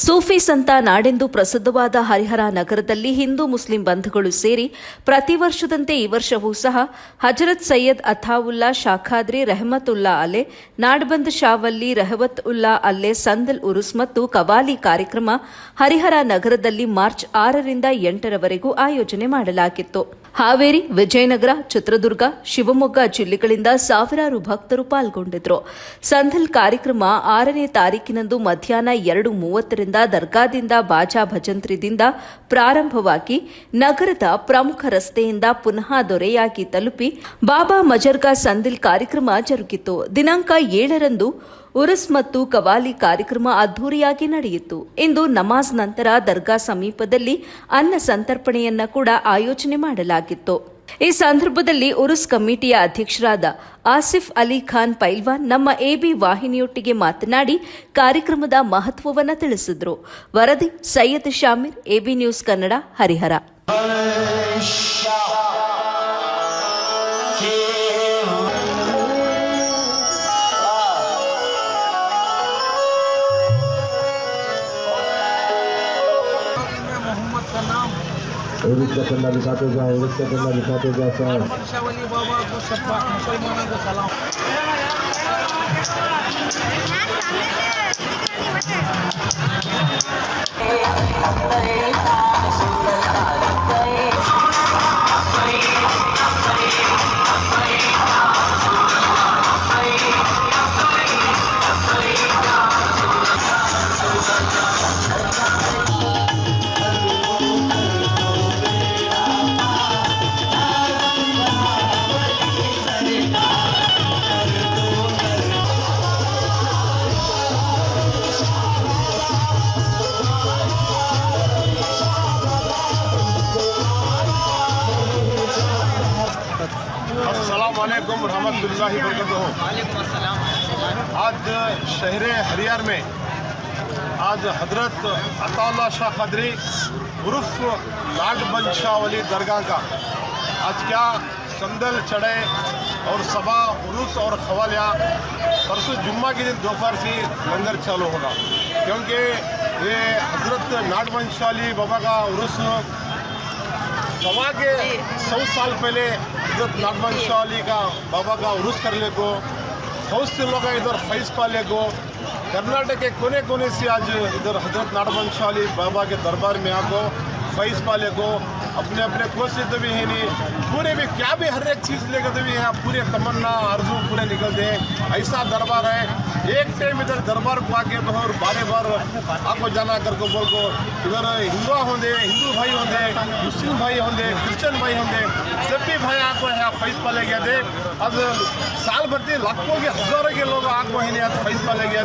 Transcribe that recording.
ಸೂಫಿ ಸಂತ ನಾಡೆಂದು ಪ್ರಸಿದ್ಧವಾದ ಹರಿಹರ ನಗರದಲ್ಲಿ ಹಿಂದೂ ಮುಸ್ಲಿಂ ಬಂಧುಗಳು ಸೇರಿ ಪ್ರತಿ ವರ್ಷದಂತೆ ಈ ವರ್ಷವೂ ಸಹ ಹಜರತ್ ಸೈಯದ್ ಅಥಾವುಲ್ಲಾ ಶಾಖಾದ್ರಿ ರೆಹಮತುಲ್ಲಾ ಅಲೆ ನಾಡ್ಬಂದ್ ಶಾವಲ್ಲಿ ರೆಹವತ್ ಉಲ್ಲಾ ಅಲ್ಲೆ ಸಂದಲ್ ಉರುಸ್ ಮತ್ತು ಕವಾಲಿ ಕಾರ್ಯಕ್ರಮ ಹರಿಹರ ನಗರದಲ್ಲಿ ಮಾರ್ಚ್ 6ರಿಂದ 8ರವರೆಗೂ ಆಯೋಜನೆ ಮಾಡಲಾಗಿತ್ತು. ಹಾವೇರಿ, ವಿಜಯನಗರ, ಚಿತ್ರದುರ್ಗ, ಶಿವಮೊಗ್ಗ ಜಿಲ್ಲೆಗಳಿಂದ ಸಾವಿರಾರು ಭಕ್ತರು ಪಾಲ್ಗೊಂಡಿದ್ದರು. ಸಂದಲ್ ಕಾರ್ಯಕ್ರಮ 6ನೇ ತಾರೀಕಿನಂದು ಮಧ್ಯಾಹ್ನ 2:30ರಿಂದ ದರ್ಗಾದಿಂದ ಬಾಜಾ ಭಜಂತ್ರಿದಿಂದ ಪ್ರಾರಂಭವಾಗಿ ನಗರದ ಪ್ರಮುಖ ರಸ್ತೆಯಿಂದ ಪುನಃ ದೊರೆಯಾಗಿ ತಲುಪಿ ಬಾಬಾ ಮಜರ್ಗಾ ಸಂದಿಲ್ ಕಾರ್ಯಕ್ರಮ ಜರುಗಿತು. ದಿನಾಂಕ 7ರಂದು ಉರುಸ್ ಮತ್ತು ಕವಾಲಿ ಕಾರ್ಯಕ್ರಮ ಅದ್ದೂರಿಯಾಗಿ ನಡೆಯಿತು. ಇಂದು ನಮಾಜ್ ನಂತರ ದರ್ಗಾ ಸಮೀಪದಲ್ಲಿ ಅನ್ನ ಸಂತರ್ಪಣೆಯನ್ನ ಕೂಡ ಆಯೋಜನೆ ಮಾಡಲಾಗಿತ್ತು. ಈ ಸಂದರ್ಭದಲ್ಲಿ ಉರುಸ್ ಕಮಿಟಿಯ ಅಧ್ಯಕ್ಷರಾದ ಆಸಿಫ್ ಅಲಿ ಖಾನ್ ಪೈಲ್ವಾನ್ ನಮ್ಮ ಎಬಿ ವಾಹಿನಿಯೊಟ್ಟಿಗೆ ಮಾತನಾಡಿ ಕಾರ್ಯಕ್ರಮದ ಮಹತ್ವವನ್ನು ತಿಳಿಸಿದರು. ವರದಿ ಸೈಯದ್ ಶಾಮೀರ್, ಎಬಿ ನ್ಯೂಸ್ ಕನ್ನಡ, ಹರಿಹರ. उर्स करना दिखाते जाओ, उर्स करना दिखाते जाओ सर। शावली बाबा को सब मुसलमानों को सलाम। अस्सलामुअलैकुम रहमतुल्लाहि वबरकातुहू। आज शहर हरियार में आज हजरत अताउल्ला शाह खदरी उर्फ नाडबंद शाह वली दरगाह का आज क्या संदल चढ़े और सभा उर्स और खवालिया परसों जुम्मा के दिन दोपहर से लंगर चालू होगा, क्योंकि ये हजरत नाडबंद शाह अली बाबा का उर्स सवा के 100 साल पहले हजरत नाडबंद शाह अली का बाबा का उर्स करने को बहुत से लोग इधर फैज़ पाले को कर्नाटक के कोने कोने से आज इधर हजरत नाडबंद शाह अली बाबा के दरबार में आपको फैज़ पाले को अपने अपने कोशिश तो भी है नहीं, पूरे भी क्या भी हर एक चीज़ लेकर तो भी है, पूरे तमन्ना आरजू पूरे निकलते हैं। ऐसा दरबार है, एक टाइम इधर दरबार को आके तो और बारे बार आपको जाना कर को बोल को इधर हिंदू भाई होंगे, मुस्लिम भाई होंगे, क्रिश्चियन भाई होंगे, सब भी भाई आपको यहाँ फैज़ पाले गए थे। अब साल भर लाखों के हज़ारों के लोग आपको फैज़ पाले गए।